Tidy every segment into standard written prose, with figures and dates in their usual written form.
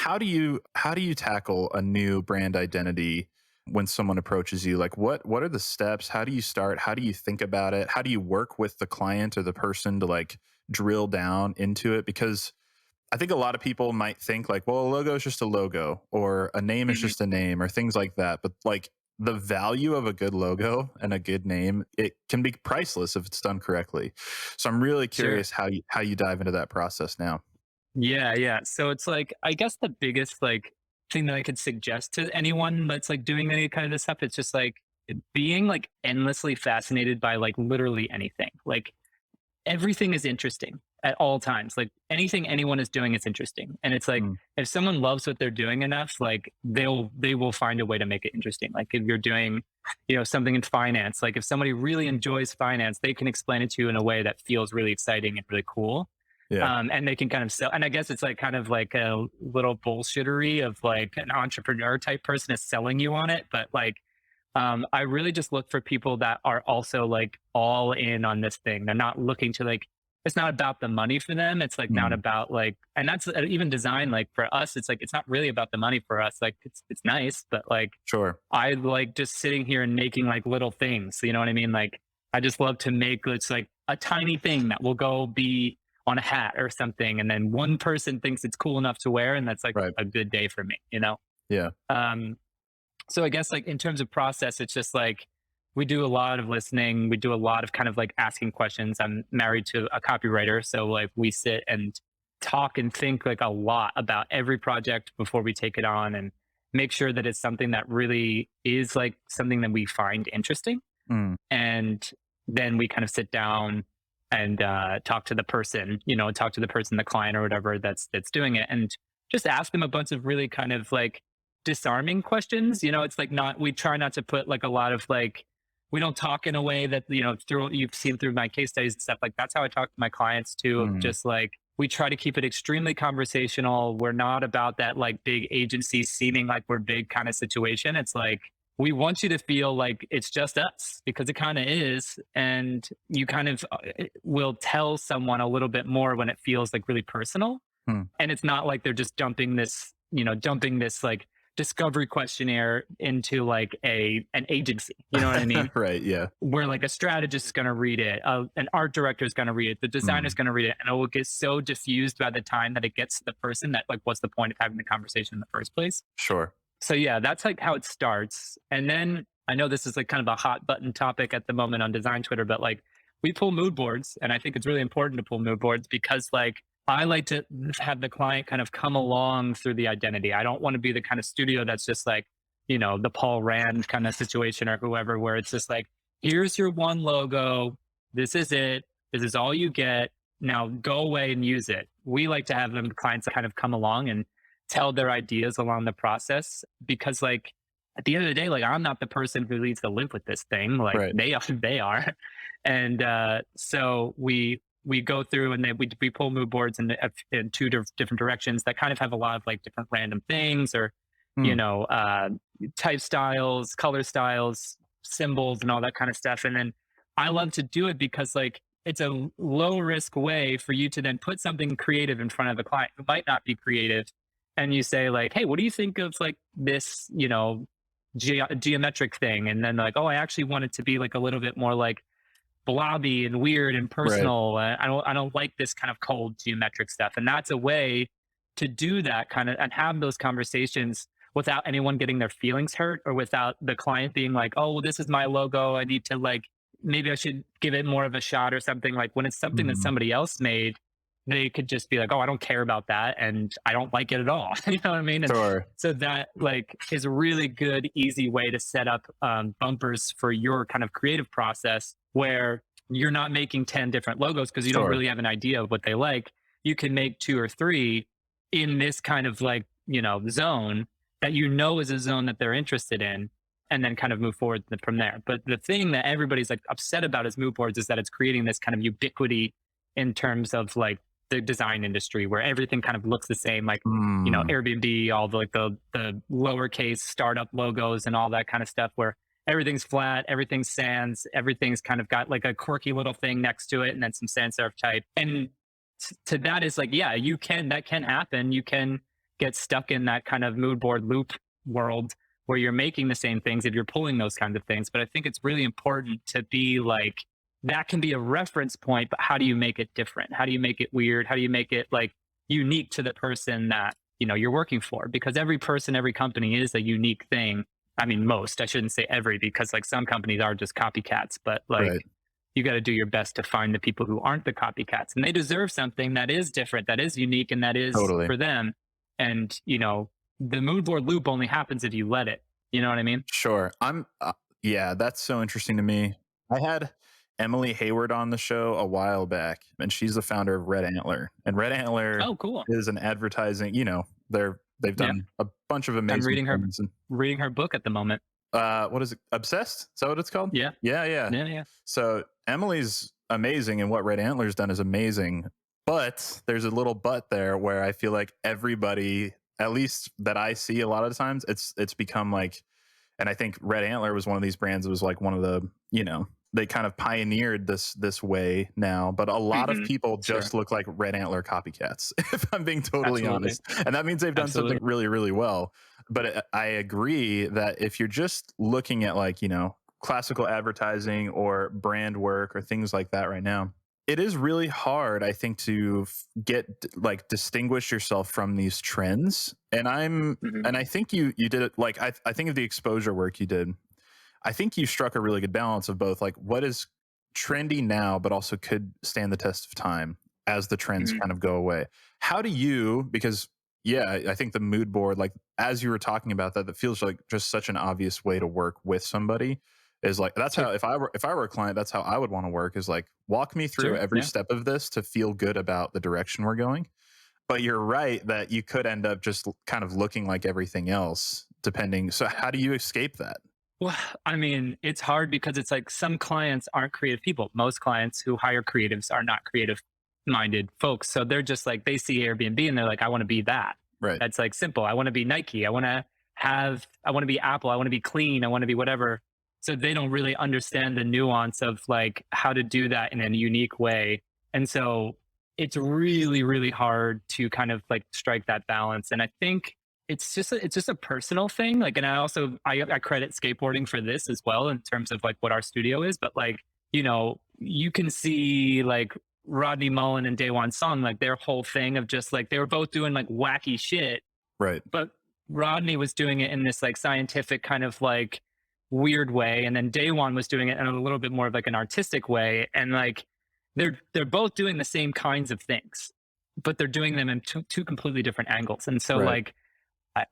how do you tackle a new brand identity when someone approaches you? Like what are the steps? How do you start? How do you think about it? How do you work with the client or the person to like drill down into it? Because I think a lot of people might think like, well, a logo is just a logo or a name is Mhm. just a name or things like that. But like the value of a good logo and a good name, it can be priceless if it's done correctly. So I'm really Sure. curious how you dive into that process now. Yeah, yeah. So it's like, I guess the biggest like thing that I could suggest to anyone that's like doing any kind of this stuff, it's just like being like endlessly fascinated by like literally anything. Like everything is interesting at all times. Like anything anyone is doing is interesting. And it's like Mm, if someone loves what they're doing enough, like they will find a way to make it interesting. Like if you're doing, something in finance, like if somebody really enjoys finance, they can explain it to you in a way that feels really exciting and really cool. yeah. And they can kind of sell. And I guess it's like kind of like a little bullshittery of like an entrepreneur type person is selling you on it. But like, I really just look for people that are also like all in on this thing. They're not looking to like, it's not about the money for them. It's like not Mm, about like, and that's even design. Like for us, it's like, it's not really about the money for us. Like it's nice, but like, sure. I like just sitting here and making like little things. You know what I mean? Like, I just love to make it's like a tiny thing that will go be on a hat or something. And then one person thinks it's cool enough to wear. And that's like Right. a good day for me? Yeah. Um, so I guess like in terms of process, it's just like we do a lot of listening. We do a lot of kind of like asking questions. I'm married to a copywriter. So like we sit and talk and think like a lot about every project before we take it on and make sure that it's something that really is like something that we find interesting. Mm, And then we kind of sit down and talk to the person, talk to the person, the client or whatever that's doing it, and just ask them a bunch of really kind of like disarming questions. It's like not we try not to put like a lot of like we don't talk in a way that through you've seen through my case studies and stuff like that's how I talk to my clients too. Of mm, just like we try to keep it extremely conversational. We're not about that like big agency seeming like we're big kind of situation. It's like we want you to feel like it's just us because it kind of is. And you kind of will tell someone a little bit more when it feels like really personal. mm. And it's not like they're just dumping this like discovery questionnaire into like an agency. You know what I mean? Right. Yeah. Where like a strategist is going to read it, an art director is going to read it, the designer is Mm, going to read it, and it will get so diffused by the time that it gets to the person that like, what's the point of having the conversation in the first place? sure. So yeah, that's like how it starts. And then I know this is like kind of a hot button topic at the moment on design Twitter, but like we pull mood boards and I think it's really important to pull mood boards because like I like to have the client kind of come along through the identity. I don't want to be the kind of studio that's just like, the Paul Rand kind of situation or whoever, where it's just like, here's your one logo. This is it. This is all you get. Now go away and use it. We like to have them clients that kind of come along and tell their ideas along the process because like at the end of the day like I'm not the person who needs to live with this thing, like Right. they are. And so we go through and then we pull mood boards in two different directions that kind of have a lot of like different random things or you Mm, know uh type styles, color styles, symbols and all that kind of stuff. And then I love to do it because like it's a low risk way for you to then put something creative in front of a client who might not be creative, and you say like, hey, what do you think of like this geometric thing? And then like, oh, I actually want it to be like a little bit more like blobby and weird and right. personal. I don't like this kind of cold geometric stuff. And that's a way to do that kind of and have those conversations without anyone getting their feelings hurt or without the client being like, oh, well, this is my logo, I need to like maybe I should give it more of a shot or something. Like when it's something that Mm, somebody else made, they could just be like, oh, I don't care about that and I don't like it at all. You know what I mean? And sure. so that like is a really good, easy way to set up bumpers for your kind of creative process where you're not making 10 different logos because you don't Sure. really have an idea of what they like. You can make two or three in this kind of like, zone that is a zone that they're interested in and then kind of move forward from there. But the thing that everybody's like upset about as mood boards is that it's creating this kind of ubiquity in terms of like the design industry where everything kind of looks the same, like Mm, Airbnb, all the like the lowercase startup logos and all that kind of stuff, where everything's flat, everything's sans, everything's kind of got like a quirky little thing next to it, and then some sans serif type. And to that is like, yeah, that can happen. You can get stuck in that kind of mood board loop world where you're making the same things if you're pulling those kinds of things. But I think it's really important to be like, that can be a reference point, but how do you make it different? How do you make it weird? How do you make it like unique to the person that, you're working for? Because every person, every company is a unique thing. I mean, most, I shouldn't say every, because like some companies are just copycats, but like Right. you got to do your best to find the people who aren't the copycats, and they deserve something that is different, that is unique, and that is Totally. for them. And, the mood board loop only happens if you let it. You know what I mean? Sure. Yeah, that's so interesting to me. I had Emily Hayward on the show a while back, and she's the founder of Red Antler. And Red Antler Oh, cool. is an advertising, they've Yeah. done a bunch of I'm amazing things. And reading her book at the moment. what is it? Obsessed? Is that what it's called? Yeah. Yeah, yeah. Yeah. Yeah. So Emily's amazing, and what Red Antler's done is amazing. But there's a little but there where I feel like everybody, at least that I see a lot of the times, it's become like, and I think Red Antler was one of these brands that was like one of the, they kind of pioneered this way now, but a lot of Hmm. people Sure. just look like Red Antler copycats, if I'm being totally Absolutely. honest. And that means they've done something Absolutely. really, really well. But I agree that if you're just looking at like, classical advertising or brand work or things like that right now, it is really hard, I think, to get like distinguish yourself from these trends. Hmm. And I think you did it. Like I think of the exposure work you did. I think you struck a really good balance of both like what is trendy now, but also could stand the test of time as the trends Hmm. kind of go away. How do you, because yeah, I think the mood board, like as you were talking about that, that feels like just such an obvious way to work with somebody is like, that's how, Sure. if I were a client, that's how I would want to work is like, walk me through Sure. every Yeah. step of this to feel good about the direction we're going. But you're right that you could end up just kind of looking like everything else depending. So how do you escape that? Well, I mean, it's hard because it's like some clients aren't creative people. Most clients who hire creatives are not creative minded folks. So they're just like, they see Airbnb and they're like, I want to be that. Right. That's like simple. I want to be Nike. I want to be Apple. I want to be clean. I want to be whatever. So they don't really understand the nuance of like how to do that in a unique way. And so it's really, really hard to kind of like strike that balance. And I think it's just a personal thing. Like, and I credit skateboarding for this as well in terms of like what our studio is. But like, you can see like Rodney Mullen and Daewon Song, like their whole thing of just like they were both doing like wacky shit, Right. but Rodney was doing it in this like scientific kind of like weird way, and then Daewon was doing it in a little bit more of like an artistic way, and like they're both doing the same kinds of things, but they're doing them in two completely different angles. And so Right. like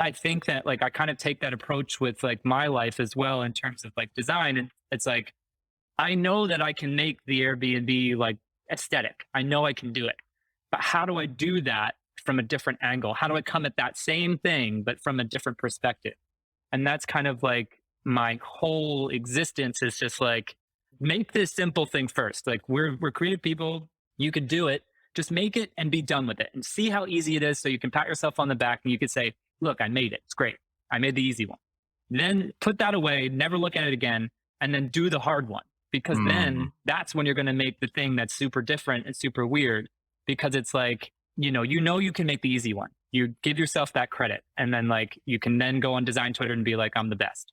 I think that like I kind of take that approach with like my life as well in terms of like design. And it's like, I know that I can make the Airbnb like aesthetic. I know I can do it. But how do I do that from a different angle? How do I come at that same thing, but from a different perspective? And that's kind of like my whole existence is just like, make this simple thing first. Like we're creative people. You could do it. Just make it and be done with it and see how easy it is. So you can pat yourself on the back and you could say, look, I made it. It's great. I made the easy one. Then put that away, never look at it again, and then do the hard one. Because Mm, then that's when you're going to make the thing that's super different and super weird. Because it's like, you can make the easy one. You give yourself that credit. And then like you can then go on design Twitter and be like, I'm the best.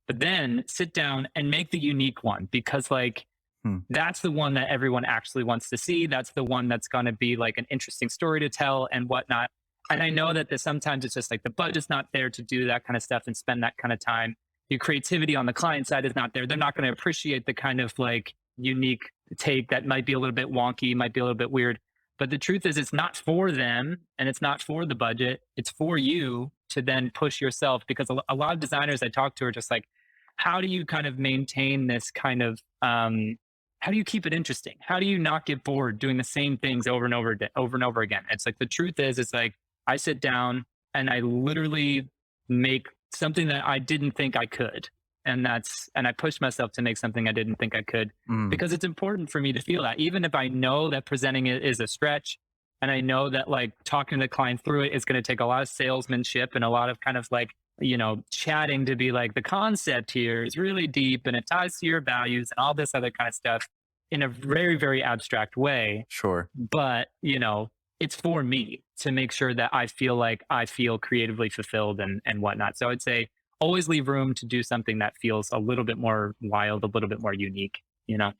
But then sit down and make the unique one because like hmm. that's the one that everyone actually wants to see. That's the one that's going to be like an interesting story to tell and whatnot. And I know that sometimes it's just like the budget's not there to do that kind of stuff and spend that kind of time. Your creativity on the client side is not there. They're not going to appreciate the kind of like unique take that might be a little bit wonky, might be a little bit weird. But the truth is, it's not for them and it's not for the budget. It's for you to then push yourself because a lot of designers I talk to are just like, how do you kind of maintain this kind of how do you keep it interesting? How do you not get bored doing the same things over and over again? It's like the truth is, it's like I sit down and I literally make something that I didn't think I could, and I push myself to make something I didn't think I could Mm, because it's important for me to feel that, even if I know that presenting it is a stretch, and I know that like talking to the client through it is going to take a lot of salesmanship and a lot of kind of like chatting to be like the concept here is really deep and it ties to your values and all this other kind of stuff in a very, very abstract way. sure. But, it's for me to make sure that I feel like I feel creatively fulfilled and whatnot. So I'd say always leave room to do something that feels a little bit more wild, a little bit more unique, you know?